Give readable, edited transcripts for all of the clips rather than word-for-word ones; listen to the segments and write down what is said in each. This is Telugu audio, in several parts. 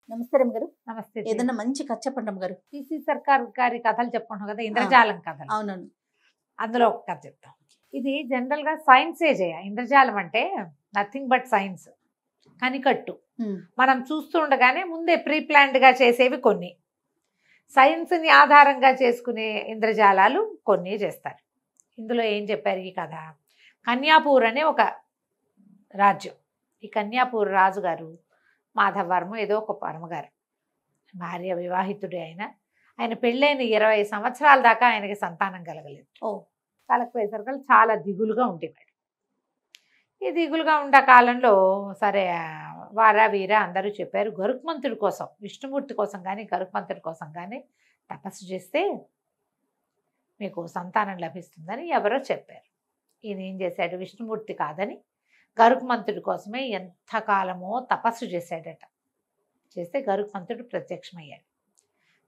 నమస్తే రమ్మ గారు. నమస్తే. ఏదైనా మంచి కథ చెప్పండి రమ్మ గారు. పిసి సర్కార్ గారి కథలు చెప్పుకుంటాం కదా, ఇంద్రజాలం కథలు. అవునండి. అందులో ఒక కథ చెప్తాం. ఇది జనరల్ గా సైన్సే ఇంద్రజాలం అంటే నథింగ్ బట్ సైన్స్, కనికట్టు. మనం చూస్తూ ఉండగానే ముందే ప్రీ ప్లాన్డ్ గా చేసేవి కొన్ని, సైన్స్ ని ఆధారంగా చేసుకునే ఇంద్రజాలాలు కొన్ని చేస్తారు. ఇందులో ఏం చెప్పారు ఈ కథ? కన్యాపూర్ అనే ఒక రాజ్యం. ఈ కన్యాపూర్ రాజుగారు మాధవర్మ ఏదో ఒక పరమగారు, భార్య వివాహితుడే. ఆయన పెళ్ళైన 20 సంవత్సరాల దాకా ఆయనకి సంతానం కలగలేదు. కలకపోయేసరికి చాలా దిగులుగా ఉండేవాడు. ఈ దిగులుగా ఉండే కాలంలో సరే వారా వీరా అందరూ చెప్పారు, గరుత్మంతుడి కోసం, విష్ణుమూర్తి కోసం కానీ గరుత్మంతుడి కోసం కానీ తపస్సు చేస్తే మీకు సంతానం లభిస్తుందని ఎవరో చెప్పారు. ఈయన ఏం చేశాడు? విష్ణుమూర్తి కాదని గరుత్మంతుడి కోసమే ఎంతకాలమో తపస్సు చేశాడట. చేస్తే గరుత్మంతుడు ప్రత్యక్షమయ్యాడు.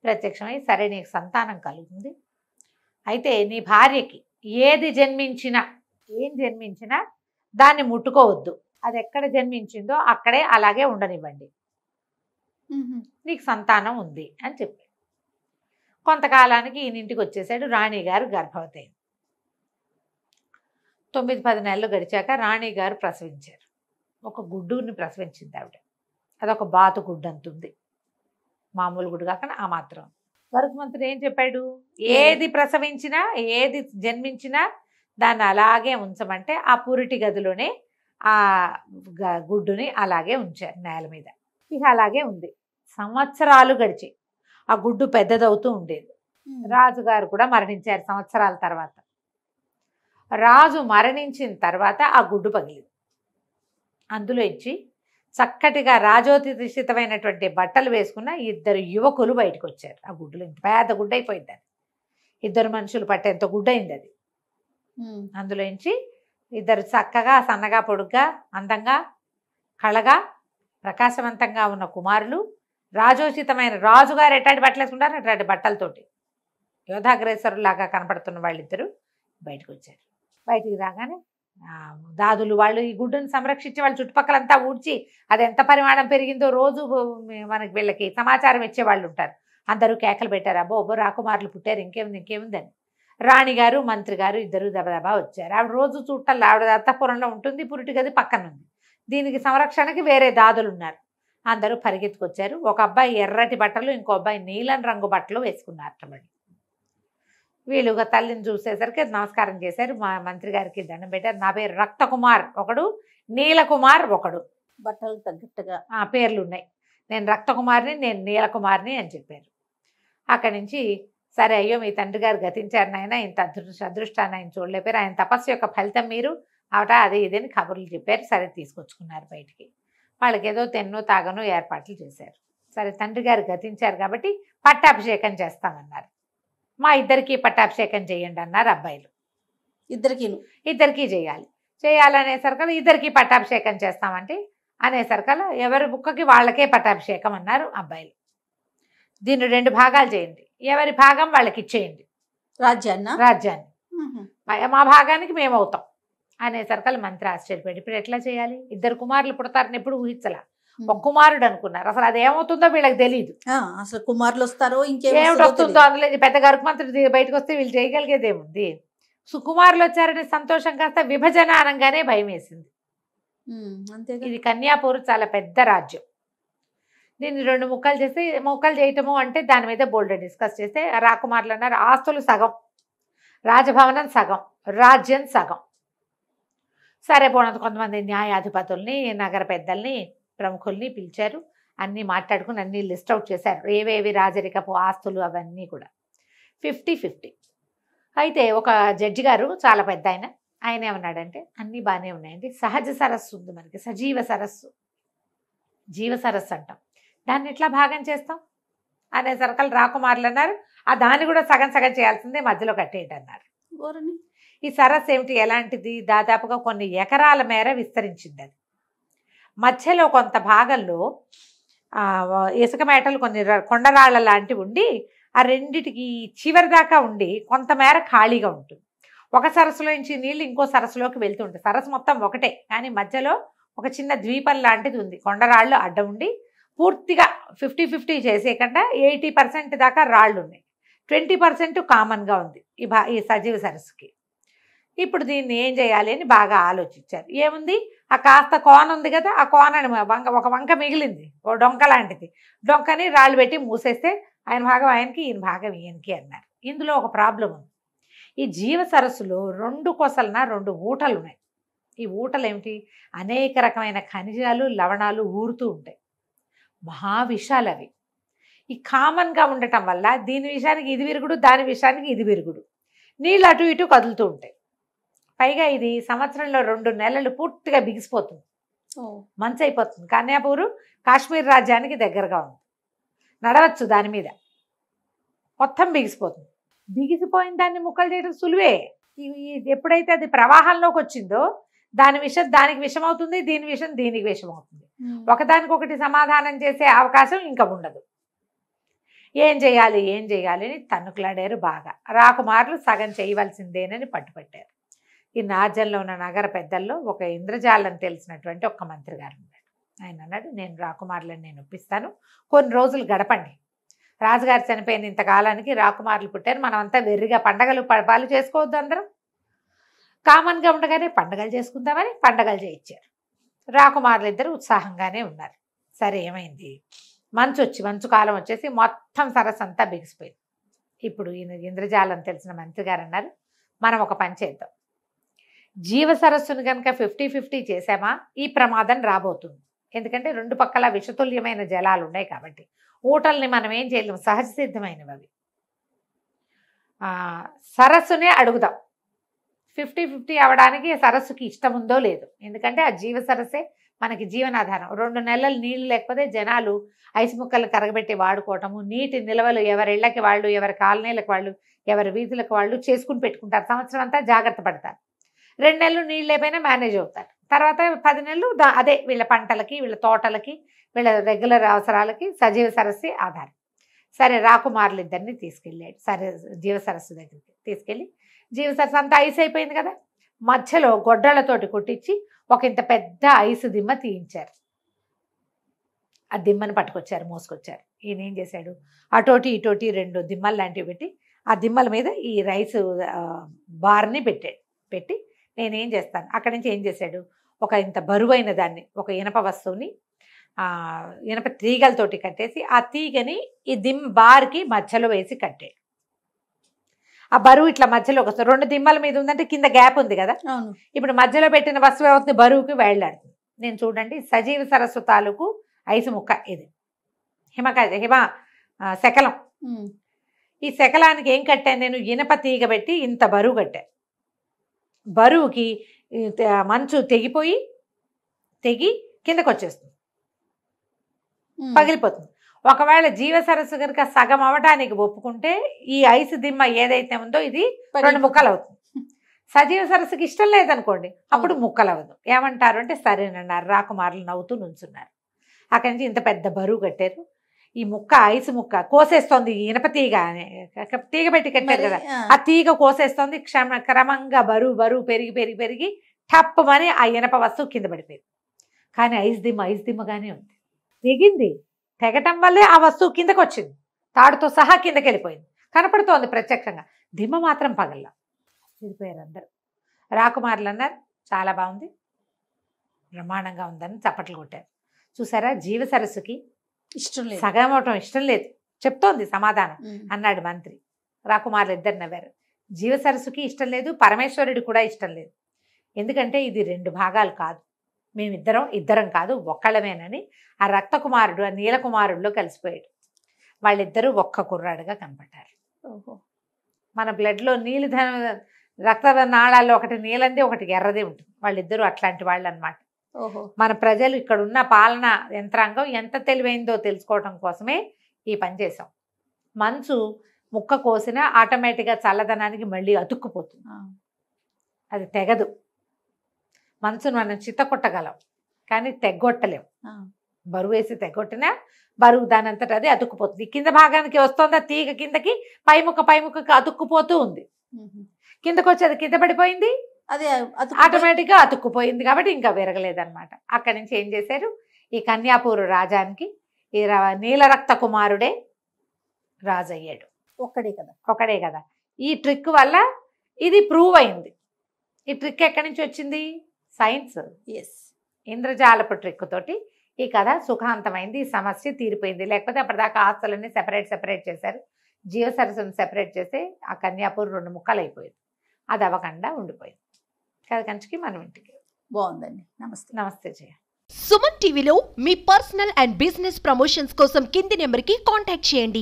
ప్రత్యక్షమై సరే నీకు సంతానం కలుగుతుంది, అయితే నీ భార్యకి ఏది జన్మించినా ఏం జన్మించినా దాన్ని ముట్టుకోవద్దు, అది ఎక్కడ జన్మించిందో అక్కడే అలాగే ఉండనివ్వండి, నీకు సంతానం ఉంది అని చెప్పాడు. కొంతకాలానికి ఈయన ఇంటికి వచ్చేసాడు. రాణిగారు గర్భవతి అయింది. 9-10 నెలలు గడిచాక రాణిగారు ప్రసవించారు. ఒక గుడ్డుని ప్రసవించింది ఆవిడ. అదొక బాతు గుడ్డు అంతుంది, మామూలు గుడ్డు కాకుండా ఆ మాత్రం. గరుత్మంతుడు ఏం చెప్పాడు? ఏది ప్రసవించినా ఏది జన్మించినా దాన్ని అలాగే ఉంచమంటే ఆ పురిటి గదిలోనే ఆ గుడ్డుని అలాగే ఉంచారు నేల మీద. ఇక అలాగే ఉంది. సంవత్సరాలు గడిచి ఆ గుడ్డు పెద్దదవుతూ ఉండేది. రాజుగారు కూడా మరణించారు సంవత్సరాల తర్వాత. రాజు మరణించిన తర్వాత ఆ గుడ్డు పగిలింది. అందులో ఇచ్చి చక్కటిగా రాజోచితమైనటువంటి బట్టలు వేసుకున్న 2 యువకులు బయటకు వచ్చారు. ఆ గుడ్డులో ఇంత పెద్ద గుడ్డ అయిపోయింది అది, 2 మనుషులు పట్టేంత గుడ్డ అయింది అది. అందులోంచి 2 చక్కగా సన్నగా పొడుగ్గా అందంగా కళగా ప్రకాశవంతంగా ఉన్న కుమారులు, రాజోచితమైన, రాజుగారు ఎట్లాంటి బట్టలు వేసుకుంటారు అట్లాంటి బట్టలతోటి యోధాగ్రేసరులాగా కనపడుతున్న వాళ్ళిద్దరూ బయటకు వచ్చారు. బయటికి రాగానే దాదులు వాళ్ళు ఈ గుడ్డును సంరక్షించి వాళ్ళ చుట్టుపక్కలంతా ఊడ్చి అది ఎంత పరిమాణం పెరిగిందో రోజు మనకి వీళ్ళకి సమాచారం ఇచ్చేవాళ్ళు ఉంటారు. అందరూ కేకలు పెట్టారు, అబ్బో అబ్బో రాకుమారులు పుట్టారు, ఇంకేముందని. రాణిగారు మంత్రి గారు ఇద్దరు దబదబా వచ్చారు. ఆవిడ రోజు చూడటం, ఆవిడ దత్తపురంలో ఉంటుంది, పురిటి గది పక్కన ఉంది. దీనికి సంరక్షణకి వేరే దాదులు ఉన్నారు. అందరూ పరిగెత్తుకొచ్చారు. ఒక అబ్బాయి ఎర్రటి బట్టలు, ఇంకో అబ్బాయి నీలం రంగు బట్టలు వేసుకున్నారు. మళ్ళీ వీళ్ళుగా తల్లిని చూసేసరికి నమస్కారం చేశారు. మా మంత్రి గారికి దండం పెట్టారు. నా పేరు రక్తకుమార్ ఒకడు, నీలకుమార్ ఒకడు, బట్టలు తగ్గట్టుగా పేర్లు ఉన్నాయి. నేను రక్తకుమార్ని, నేను నీలకుమార్ని అని చెప్పారు. అక్కడి నుంచి సరే అయ్యో మీ తండ్రి గారు గతించారు నాయన, ఇంత అదృష్టాన్ని ఆయన చూడలేపారు, ఆయన తపస్సు యొక్క ఫలితం మీరు అవట అది ఇదని కబుర్లు చెప్పారు. సరే తీసుకొచ్చుకున్నారు బయటికి. వాళ్ళకి ఏదో తెన్నో తాగనో ఏర్పాట్లు చేశారు. సరే తండ్రి గారు గతించారు కాబట్టి పట్టాభిషేకం చేస్తామన్నారు. మా ఇద్దరికి పట్టాభిషేకం చేయండి అన్నారు అబ్బాయిలు. ఇద్దరికి చేయాలనేసరికల్ ఇద్దరికి పట్టాభిషేకం చేస్తామంటే అనేసరికల్ ఎవరి బుక్కకి వాళ్ళకే పట్టాభిషేకం అన్నారు అబ్బాయిలు. దీన్ని 2 భాగాలు చేయండి, ఎవరి భాగం వాళ్ళకి ఇచ్చేయండి, రాజ్యాన్ని మా భాగానికి మేము అవుతాం అనేసరికల్ మంత్రి ఆశ్చర్యపోయాడు. ఇప్పుడు ఎట్లా చేయాలి? 2 కుమారులు పుడతారని ఎప్పుడు ఊహించలా. ఒక కుమారుడు అనుకున్నారు. అసలు అది ఏమవుతుందో వీళ్ళకి తెలియదు. అసలు కుమారులు వస్తారో ఇంకేమిటి వస్తుందో అందులో పెద్ద గరుత్మంతుడు బయటకు వస్తే వీళ్ళు చేయగలిగేది ఏముంది? సుకుమారులు వచ్చారనే సంతోషం కాస్త విభజన అనగానే భయం వేసింది. ఇది కన్యాపూర్ చాలా పెద్ద రాజ్యం. దీన్ని 2 ముక్కలు చేసి, ముక్కలు చేయటము అంటే దాని మీద బోల్డ్ డిస్కస్ చేస్తే రాకుమారులు అన్నారు ఆస్తులు సగం, రాజభవనం సగం, రాజ్యం సగం. సరే పోనంత కొంతమంది న్యాయాధిపతుల్ని, నగర పెద్దల్ని, ప్రముఖుల్ని పిలిచారు. అన్నీ మాట్లాడుకుని అన్నీ లిస్ట్ అవుట్ చేశారు, ఏవేవి రాజరికపు ఆస్తులు అవన్నీ కూడా. 50-50. అయితే ఒక జడ్జి గారు చాలా పెద్ద ఆయన ఏమన్నాడంటే అన్నీ బాగానే ఉన్నాయండి, సహజ సరస్సు ఉంది మనకి, సజీవ సరస్సు, జీవ సరస్సు అంటాం, దాన్ని ఎట్లా భాగం చేస్తాం అనేసరికల్ రాకుమారులు అన్నారు దాన్ని కూడా సగం చేయాల్సిందే, మధ్యలో కట్టేయండి అన్నారు. ఈ సరస్సు ఏమిటి, ఎలాంటిది? దాదాపుగా కొన్ని ఎకరాల మేర విస్తరించింది. అది మధ్యలో కొంత భాగంలో ఇసుక మేటలు, కొన్ని కొండరాళ్ళ లాంటివి ఉండి ఆ రెండిటికి చివరి దాకా ఉండి కొంతమేర ఖాళీగా ఉంటుంది. ఒక సరస్సులో నుంచి నీళ్ళు ఇంకో సరస్సులోకి వెళ్తుంటాయి. సరస్సు మొత్తం ఒకటే, కానీ మధ్యలో ఒక చిన్న ద్వీపం లాంటిది ఉంది. కొండరాళ్ళు అడ్డం ఉండి పూర్తిగా 50-50 చేసేయకుండా 80% దాకా రాళ్ళు ఉన్నాయి, 20% కామన్గా ఉంది ఈ సజీవ సరస్సుకి. ఇప్పుడు దీన్ని ఏం చేయాలి అని బాగా ఆలోచించారు. ఏముంది, ఆ కాస్త కోన ఉంది కదా, ఆ కోనని ఒక వంక మిగిలింది, ఓ డొంక లాంటిది. డొంకని రాళ్ళు పెట్టి మూసేస్తే ఆయన భాగం ఆయనకి, ఈయన భాగం ఈయనకి అన్నారు. ఇందులో ఒక ప్రాబ్లం ఉంది. ఈ జీవ సరస్సులో 2 కొసలన 2 ఊటలు ఉన్నాయి. ఈ ఊటలు ఏమిటి, అనేక రకమైన ఖనిజాలు లవణాలు ఊరుతూ ఉంటాయి, మహావిషాలు అవి. ఈ కామన్గా ఉండటం వల్ల దీని విషయానికి ఇది విరుగుడు, దాని విషయానికి ఇది విరుగుడు, నీళ్ళు అటు ఇటు కదులుతూ ఉంటాయి. పైగా ఇది సంవత్సరంలో 2 నెలలు పూర్తిగా బిగిసిపోతుంది, మంచు అయిపోతుంది. కన్యాపూరు కాశ్మీర్ రాజ్యానికి దగ్గరగా ఉంది, నడవచ్చు దాని మీద, మొత్తం బిగిసిపోతుంది. బిగిసిపోయిన దాన్ని ముక్కలు చేయడం సులువే. ఎప్పుడైతే అది ప్రవాహంలోకి వచ్చిందో దాని విషయం దానికి విషం అవుతుంది, దీని విషయం దీనికి విషం అవుతుంది. ఒకదానికొకటి సమాధానం చేసే అవకాశం ఇంకా ఉండదు. ఏం చేయాలి అని తన్నుకులాడారు బాగా. రాకుమారులు సగం చేయవలసిందేనని పట్టుపట్టారు. ఈ నార్జన్లో ఉన్న నగర పెద్దల్లో ఒక ఇంద్రజాలం తెలిసినటువంటి ఒక మంత్రి గారు ఉన్నాడు. ఆయన అన్నాడు, నేను రాకుమారులను నేను ఒప్పిస్తాను, కొన్ని రోజులు గడపండి. రాజుగారు చనిపోయిన ఇంతకాలానికి రాకుమారులు పుట్టారు, మనమంతా వెర్రిగా పండగలు పడపాలు చేసుకోవద్దు, అందరం కామన్గా ఉండగానే పండగలు చేసుకుందామని పండగలు చేయించారు. రాకుమారులు ఇద్దరు ఉత్సాహంగానే ఉన్నారు. సరే, ఏమైంది, మంచు కాలం వచ్చేసి మొత్తం సరస్సు అంతా బిగిసిపోయింది. ఇప్పుడు ఈయన ఇంద్రజాలం తెలిసిన మంత్రి గారు అన్నారు, మనం ఒక పని చేద్దాం, జీవ సరస్సును కనుక 50-50 చేసామా ఈ ప్రమాదం రాబోతుంది. ఎందుకంటే 2 పక్కల విషతుల్యమైన జలాలు ఉన్నాయి కాబట్టి. ఊటల్ని మనం ఏం చేయలేము, సహజ సిద్ధమైనవి అవి. సరస్సునే అడుగుదాం, 50-50 అవడానికి సరస్సుకి ఇష్టం ఉందో లేదు. ఎందుకంటే ఆ జీవ సరస్సే మనకి జీవనాధారం. 2 నెలలు నీళ్లు లేకపోతే జనాలు ఐసు ముక్కలు కరగబెట్టి వాడుకోవటము, నీటి నిల్వలు ఎవరి ఇళ్ళకి వాళ్ళు, ఎవరి కాలనీలకు వాళ్ళు, ఎవరి వీధులకు వాళ్ళు చేసుకుని పెట్టుకుంటారు. సంవత్సరం అంతా జాగ్రత్త పడతారు. 2 నెలలు నీళ్ళు లేకపోయినా మేనేజ్ అవుతారు. తర్వాత 10 నెలలు అదే వీళ్ళ పంటలకి, వీళ్ళ తోటలకి, వీళ్ళ రెగ్యులర్ అవసరాలకి సజీవ సరస్సు ఆధారం. సరే, రాకుమారులు ఇద్దరిని తీసుకెళ్ళాడు జీవ సరస్సు దగ్గరికి. తీసుకెళ్ళి జీవ సరస్సు అంతా ఐస్ అయిపోయింది కదా, మధ్యలో గొడ్డలతోటి కొట్టించి ఒక ఇంత పెద్ద ఐసు దిమ్మ తీయించారు. ఆ దిమ్మను పట్టుకొచ్చారు, మోసుకొచ్చారు. ఈయన ఏం చేశాడు, అటోటి ఇటోటి 2 దిమ్మలు లాంటివి పెట్టి ఆ దిమ్మల మీద ఈ రైసు బార్ని పెట్టి నేనేం చేస్తాను, అక్కడి నుంచి ఏం చేశాడు, ఒక ఇంత బరువైన దాన్ని, ఒక ఇనప వస్తువుని ఇనప తీగలతోటి కట్టేసి ఆ తీగని ఈ బార్కి మధ్యలో వేసి కట్టాడు. ఆ బరువు ఇట్లా మధ్యలో 2 దిమ్మల మీద ఉందంటే కింద గ్యాప్ ఉంది కదా, ఇప్పుడు మధ్యలో పెట్టిన వస్తువు అవుతుంది, బరువుకి వేళ్లాడుతుంది. నేను చూడండి, సజీవ సరస్సు తాలూకు ఐసు ముక్క ఇది, హిమ శకలం. ఈ శకలానికి ఏం కట్టాను నేను, ఇనప తీగ పెట్టి ఇంత బరువు కట్టాను. బరువుకి మంచు తెగి కిందకు వచ్చేస్తుంది, పగిలిపోతుంది. ఒకవేళ జీవ సరస్సు కనుక సగం అవ్వడానికి ఒప్పుకుంటే ఈ ఐసు దిమ్మ ఏదైతే ఉందో ఇది 2 ముక్కలు అవుతుంది. సజీవ సరస్సుకి ఇష్టం లేదనుకోండి, అప్పుడు ముక్కలు అవ్వదు. ఏమంటారు అంటే సరేనన్నారు. రాకుమారులు నవ్వుతూ నుంచున్నారు. అక్కడి నుంచి ఇంత పెద్ద బరువు కట్టారు. ఈ ముక్క ఐసు ముక్క కోసేస్తోంది, ఇనప తీగ పెట్టి కట్టారు కదా, ఆ తీగ కోసేస్తోంది. క్రమంగా బరువు పెరిగి టప్పమని ఆ ఇనప వస్తువు కింద పడిపోయింది. కానీ ఐసు దిమ్మగానే ఉంది. తెగటం వల్లే ఆ వస్తువు కిందకు వచ్చింది, తాడుతో సహా కిందకి వెళ్ళిపోయింది, కనపడుతోంది ప్రత్యక్షంగా. దిమ్మ మాత్రం పగల్లా. వెళ్ళిపోయారు అందరూ. రాకుమారులు అన్నారు, చాలా బాగుంది, బ్రహ్మాండంగా ఉందని చప్పట్లు కొట్టారు. చూసారా, జీవ సరస్సుకి ఇష్టం లేదు, సగం అవటం ఇష్టం లేదు చెప్తోంది సమాధానం అన్నాడు మంత్రి. రాకుమారులు ఇద్దరు నవ్వారు. జీవ సరస్సుకి ఇష్టం లేదు, పరమేశ్వరుడి కూడా ఇష్టం లేదు. ఎందుకంటే ఇది 2 భాగాలు కాదు, ఇద్దరం కాదు, ఒక్కళ్ళమేనని ఆ రక్తకుమారుడు ఆ నీలకుమారుడిలో కలిసిపోయాడు. వాళ్ళిద్దరూ ఒక్క కుర్రాడుగా కనపడ్డారు. మన బ్లడ్లో రక్త నాళాల్లో ఒకటి నీలంది, ఒకటి ఎర్రది ఉంటుంది. వాళ్ళిద్దరూ అట్లాంటి వాళ్ళు అనమాట. మన ప్రజలు ఇక్కడ ఉన్న పాలన యంత్రాంగం ఎంత తెలివైందో తెలుసుకోవడం కోసమే ఈ పని చేసాం. మంచు ముక్క కోసినా ఆటోమేటిక్గా చల్లదనానికి మళ్ళీ అతుక్కుపోతుంది, అది తెగదు. మంచును మనం చిత్తకొట్టగలం కానీ తెగ్గొట్టలేం. బరువు వేసి తెగొట్టినా బరువు దానంతట అది అతుక్కుపోతుంది. కింద భాగానికి వస్తుంది ఆ తీగ, కిందకి పై ముక్కకి అతుక్కుపోతూ ఉంది. కిందకు వచ్చి అది కింద పడిపోయింది, అది ఆటోమేటిక్గా అతుక్కుపోయింది కాబట్టి ఇంకా విరగలేదన్నమాట. అక్కడి నుంచి ఏం చేశారు, ఈ కన్యాపూరు రాజానికి ఈ నీలరక్త కుమారుడే రాజయ్యాడు. ఒక్కడే కదా. ఒకడే కదా. ఈ ట్రిక్ వల్ల ఇది ప్రూవ్ అయింది. ఈ ట్రిక్ ఎక్కడి నుంచి వచ్చింది? సైన్స్. ఎస్. ఇంద్రజాలపు ట్రిక్ తోటి ఈ కథ సుఖాంతమైంది. ఈ సమస్య తీరిపోయింది. లేకపోతే అప్పటిదాకా ఆస్తులన్నీ సెపరేట్ చేశారు. జీవసరస్సును సెపరేట్ చేసి ఆ కన్యాపూర్ 2 ముక్కలు అయిపోయింది. అది అవ్వకుండా ఉండిపోయింది. కథ కంచికి మనం ఇంటికి. బాగుందండి. నమస్తే. నమస్తే జయ. సుమన్ టీవీలో మీ పర్సనల్ అండ్ బిజినెస్ ప్రమోషన్స్ కోసం కింది నెంబర్కి కాంటాక్ట్ చేయండి.